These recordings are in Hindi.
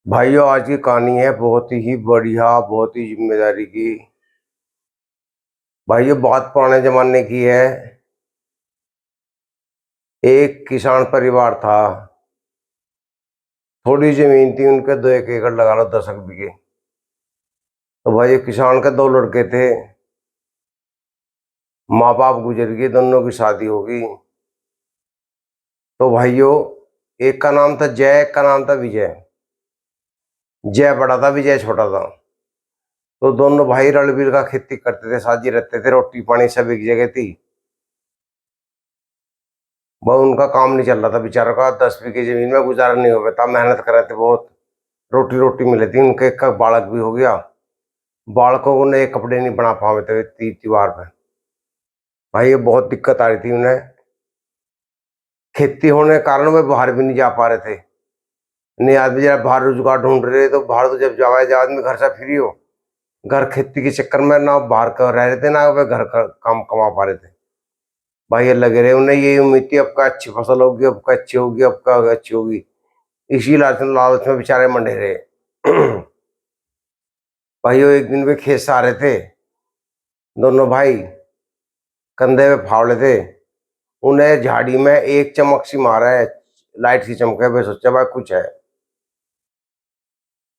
भाइयों, आज की कहानी है बहुत ही बढ़िया, बहुत ही जिम्मेदारी की। भाइयों, बात पुराने जमाने की है। एक किसान परिवार था। थोड़ी जमीन थी उनके, 2 1 एकड़ लगा लो, 10 बीघे। तो भाई, किसान के 2 लड़के थे। माँ बाप गुजर गए, दोनों की शादी हो गई। तो भाइयों, एक का नाम था जय, एक का नाम था विजय। जय बड़ा था, विजय छोटा था। तो दोनों भाई रणबीर का खेती करते थे, साझी रहते थे, रोटी पानी सब एक जगह थी। वह उनका काम नहीं चल रहा था बेचारों का, 10 बीघे जमीन में गुजारा नहीं हो पाता, मेहनत कर रहे थे बहुत। रोटी रोटी मिली थी उनके, एक का बालक भी हो गया। बालकों को नए कपड़े नहीं बना पाए थे त्योहार पे। भाई, ये बहुत दिक्कत आ रही थी उन्हें। खेती होने के कारण वे बाहर भी नहीं जा पा रहे थे। नहीं, आदमी जरा बाहर रोजगार ढूंढ रहे, तो बाहर तो जब जावा जा आदमी घर से फ्री हो। घर खेती के चक्कर में ना बाहर का रह रहे थे, ना वे घर का काम कमा पा रहे थे। भाई, ये लगे रहे, उन्हें यही उम्मीद थी अब का अच्छी फसल होगी, अब का अच्छी होगी, अब का अच्छी होगी। इसी लालच में बेचारे मंडे रहे। भाइयों, एक दिन वे खेत से आ रहे थे, दोनों भाई कंधे पे फावड़े थे। उन्हें झाड़ी में एक चमक सी मारा है, लाइट सी चमके, वे सोचा भाई कुछ है।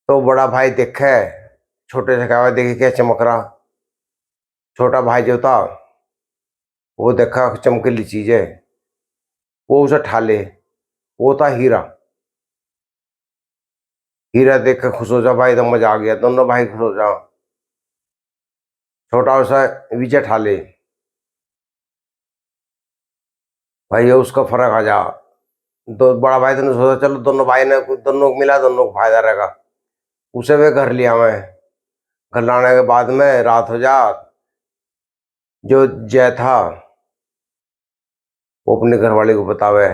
तो बड़ा भाई देखे, छोटे से कहा देखे क्या चमक रहा। छोटा भाई जो था, वो देखा चमकीली चीज है, वो उसे ठाले। वो था हीरा। हीरा देख कर खुश हो जा भाई, तो मजा आ गया, दोनों भाई खुश हो जा। छोटा उसे विजय ठाले। भाई, उसका फर्क आ जा। दो बड़ा भाई ने सोचा चलो दोनों भाई ने, दोनों को मिला, दोनों को फायदा रहेगा। उसे वे घर लिया मैं। घर लाने के बाद में रात हो जा। जो जय था, वो अपने घरवाले को बतावे।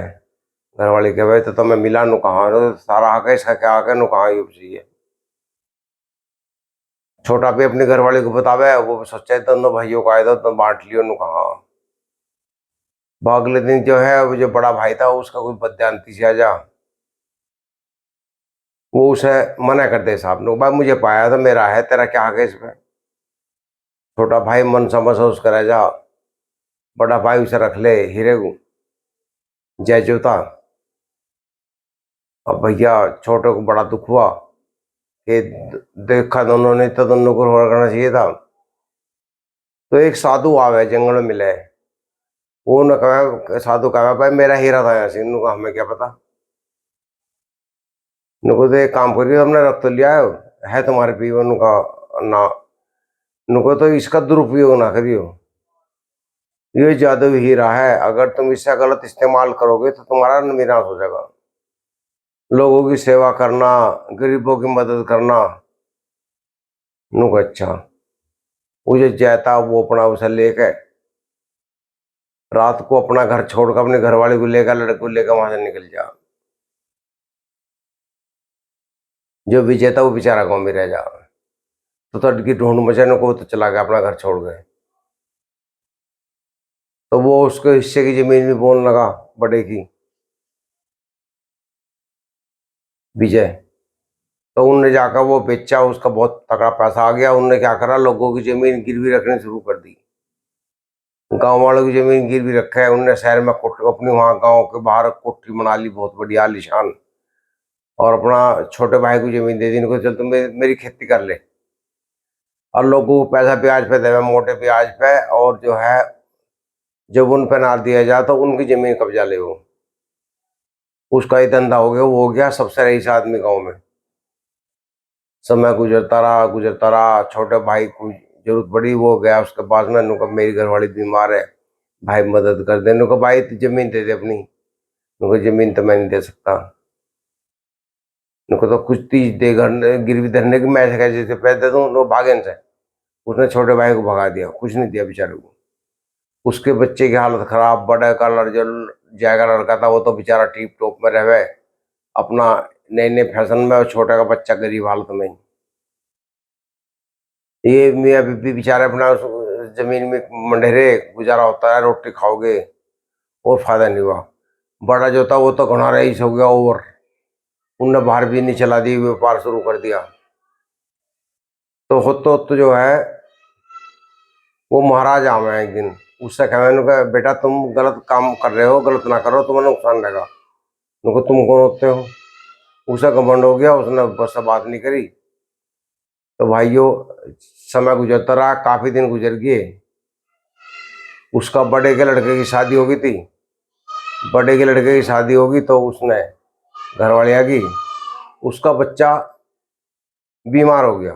घरवाले के भाई तो तुम्हें मिला नु कहाँ, तो सारा आके इसका क्या आके नु कहाँ ये चाहिए। छोटा भी अपने घरवाले को बतावे, वो भी सोचा दोनों भाइयों का आया तो बांट लियो नु कहाँ। अगले दिन जो है, वो जो बड़ा भाई था उसका कोई बदयांती से आ जा। वो उसे मना कर दे, साहब ने भाई मुझे पाया था, मेरा है, तेरा क्या आगे इसमें। छोटा भाई मन समझ उस करे जा। बड़ा भाई उसे रख ले हीरे को, जय जो था। अब भैया, छोटे को बड़ा दुख हुआ कि देखा दोनों ने, तो दोनों को रोक करना चाहिए था। तो एक साधु आवे, जंगल में मिले। वो न कहा, साधु कहा भाई मेरा हीरा था यहाँ से, इनको हमें क्या पता। नुको तो एक काम करियो, हमने रख तो लिया है तुम्हारे पीवन का ना। नुको तो इसका दुरुपयोग ना करियो। ये जादू हीरा है, अगर तुम इसका गलत इस्तेमाल करोगे तो तुम्हारा विनाश हो जाएगा। लोगों की सेवा करना, गरीबों की मदद करना। नुको अच्छा। वो जो जैता वो अपना उसे लेके रात को अपना घर छोड़कर अपने घर वाले को लेकर, लड़के को लेकर वहां से निकल जा। जो विजेता वो बेचारा गाँव में रह जा। तो तड़की ढूंढ मचाने को तो चला गया, अपना घर छोड़ गए। तो वो उसके हिस्से की जमीन भी बोलने लगा, बड़े की, विजय। तो उनने जाकर वो बेचा, उसका बहुत तगड़ा पैसा आ गया। उनने क्या करा, लोगों की जमीन गिरवी रखनी शुरू कर दी। गांव वालों की जमीन गिरवी रखा है उनने, शहर में अपनी वहां गांव के बाहर कोठी बना ली, बहुत बढ़िया आलीशान। और अपना छोटे भाई को जमीन दे दी, इनको चल तुम मेरी खेती कर ले। और लोगों को पैसा ब्याज पे देवे, मोटे ब्याज पे, और जो है जब उन पे ना दिया जाए तो उनकी जमीन कब्जा ले वो। उसका ही धंधा हो गया, वो हो गया सबसे रईस आदमी गाँव में। समय गुजरता रहा, छोटे भाई को जरूरत पड़ी, वो गया उसके पास में, नुका मेरी घरवाली बीमार है, भाई मदद कर दे। नुका भाई तू जमीन दे दे अपनी। नुका जमीन तो मैं नहीं दे सकता। नुका तो कुछ चीज दे, घर गिरवी धरने की, मैं जैसे पैसे दे दूँ तो भागेन से। उसने छोटे भाई को भगा दिया, कुछ नहीं दिया बेचारे को। उसके बच्चे की हालत खराब, बड़े का जो जाएगा लड़का था वो तो बेचारा टीप टॉप में रहे, अपना नए नए फैशन में, और छोटे का बच्चा गरीब हालत में। ये मियाँ बीबी बेचारे अपना उस जमीन में मंडेरे, गुजारा होता है, रोटी खाओगे, और फायदा नहीं हुआ। बड़ा जो था वो तो घना रईस हो गया, और उनने बाहर भी नहीं चला दी, व्यापार शुरू कर दिया। तो होते जो है वो महाराज आवे हैं एक दिन, उससे कहा मैंने कहा बेटा तुम गलत काम कर रहे हो, गलत ना करो, तुम्हें नुकसान रहेगा। उनको तुम कौन होते हो? उसे घमंड हो गया, उसने बस बात नहीं करी। तो भाइयों समय गुजरता रहा, काफी दिन गुजर गए। उसका बड़े के लड़के की शादी हो गई थी। बड़े के लड़के की शादी होगी तो उसने घरवाली आ गई, उसका बच्चा बीमार हो गया।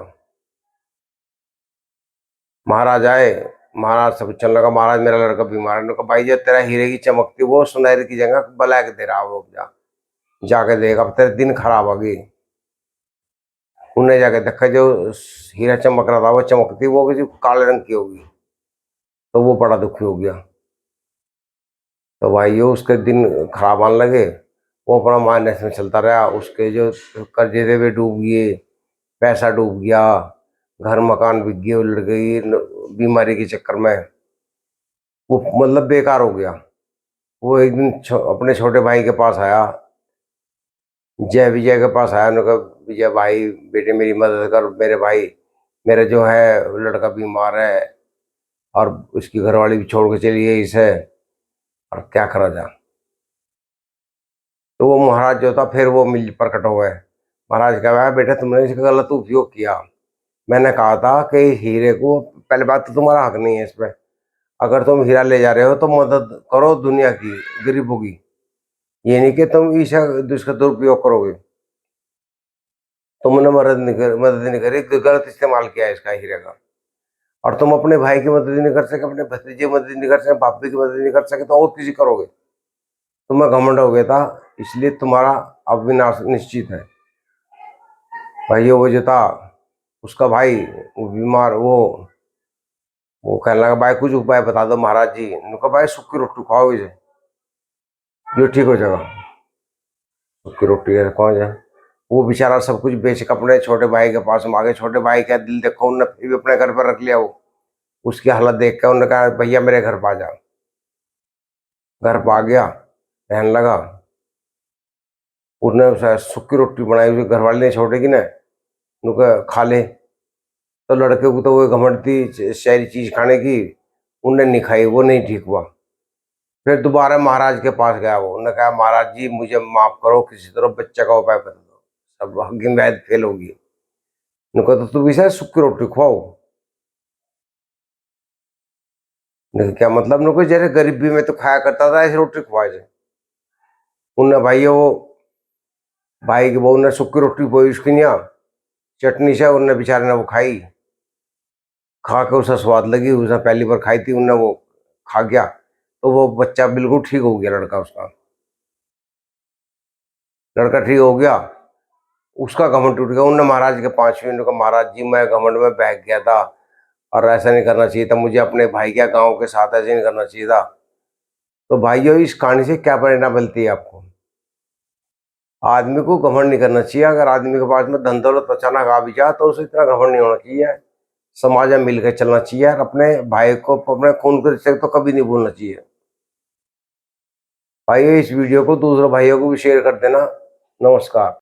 महाराज आए, महाराज सब चलने लगा, महाराज मेरा लड़का बीमार है। उन्होंने कहा भाई जब तेरा हीरे की चमकती वो सुनहरे की जगह ब्लैक दे रहा वो, जाके देख, अब तेरे दिन खराब आ गई। उन्हें जाके देखा, जो हीरा चमक रहा था वो चमकती वो किसी काले रंग की होगी। तो वो बड़ा दुखी हो गया। तो भाइयों उसके दिन खराब आने लगे। वो अपना माइनस में चलता रहा, उसके जो कर्जे थे वे डूब गए, पैसा डूब गया, घर मकान बिक गए, उलट गई बीमारी के चक्कर में। वो मतलब बेकार हो गया। वो एक दिन अपने छोटे भाई के पास आया, जय विजय के पास आया। उन्होंने कहा विजय भाई बेटे मेरी मदद कर, मेरे भाई मेरा जो है लड़का बीमार है और उसकी घरवाली भी छोड़ के चली गई इसे, और क्या करा जाए। तो वो महाराज जो था फिर वो मिल प्रकट हो गए। महाराज कहा बेटा तुमने इसका गलत उपयोग किया। मैंने कहा था कि हीरे को, पहले बात तो तुम्हारा हक नहीं है इस पे। अगर तुम हीरा ले जा रहे हो तो मदद करो दुनिया की, गरीबों की। ये नहीं कि तुम इसका दुरुपयोग करोगे। तुमने मदद नहीं करी, गलत इस्तेमाल किया है इसका हीरे का। और तुम अपने भाई की मदद नहीं कर सके, अपने भतीजे की मदद नहीं कर सके, भाभी की मदद नहीं कर सके, तो और किसी करोगे? तुम्हें घमंड हो गया था, इसलिए तुम्हारा अब विनाश निश्चित है। भाइयों वो जो था उसका भाई वो बीमार, वो कहने लगा भाई कुछ उपाय बता दो महाराज जी। उन्होंने कहा भाई सूखी रोटी खाओ इसे, जो ठीक हो जाएगा। सूखी रोटी है कौन जाए। वो बेचारा सब कुछ बेच के अपने छोटे भाई के पास मांगे। छोटे भाई का दिल देखो, उनने फिर भी अपने घर पर रख लिया। वो उसकी हालत देख कर उन्होंने कहा भैया मेरे घर पर आ जा। घर पर आ गया, रहने लगा। उसने सूखी रोटी बनाई, उसके घर वाले ने छोड़ेगी ना, उनका खा ले। तो लड़के को तो वो घमंड थी शहरी चीज खाने की, उनने नहीं खाई, वो नहीं ठीक हुआ। फिर दोबारा महाराज के पास गया। वो उन्होंने कहा महाराज जी मुझे माफ करो, किसी तरह बच्चे का उपाय बता दो, सब हकीम वैद फेल होगी। उन्होंने कहा तो तू भी शायद सूखी रोटी खुआओ। क्या मतलब? उन्होंने कहा जैसे गरीबी में तो खाया करता था, ऐसी रोटी खुआ जाए। उनने भाई वो भाई की बहू ने सूखी रोटी खोई उसकी निया चटनी से, उनने बेचारे ने वो खाई। खा के उसे स्वाद लगी, उसने पहली बार खाई थी, उनने वो खा गया। तो वो बच्चा बिल्कुल ठीक हो गया, लड़का उसका, लड़का ठीक हो गया। उसका घमंड टूट गया। उनने महाराज के 5 मिनट का, महाराज जी मैं घमंड में बह गया था और ऐसा नहीं करना चाहिए था मुझे, अपने भाई के गांव के साथ ऐसे नहीं करना चाहिए था। तो भाइयों इस कहानी से क्या प्रेरणा मिलती है आपको? आदमी को घमंड नहीं करना चाहिए। अगर आदमी के पास में धन दौलत अचानक आ भी जाए तो उसे इतना घमंड नहीं होना चाहिए। समाज में मिलकर चलना चाहिए और अपने भाई को, अपने खून के रिश्ते तो कभी नहीं भूलना चाहिए। भाइयों इस वीडियो को दूसरे भाइयों को भी शेयर कर देना। नमस्कार।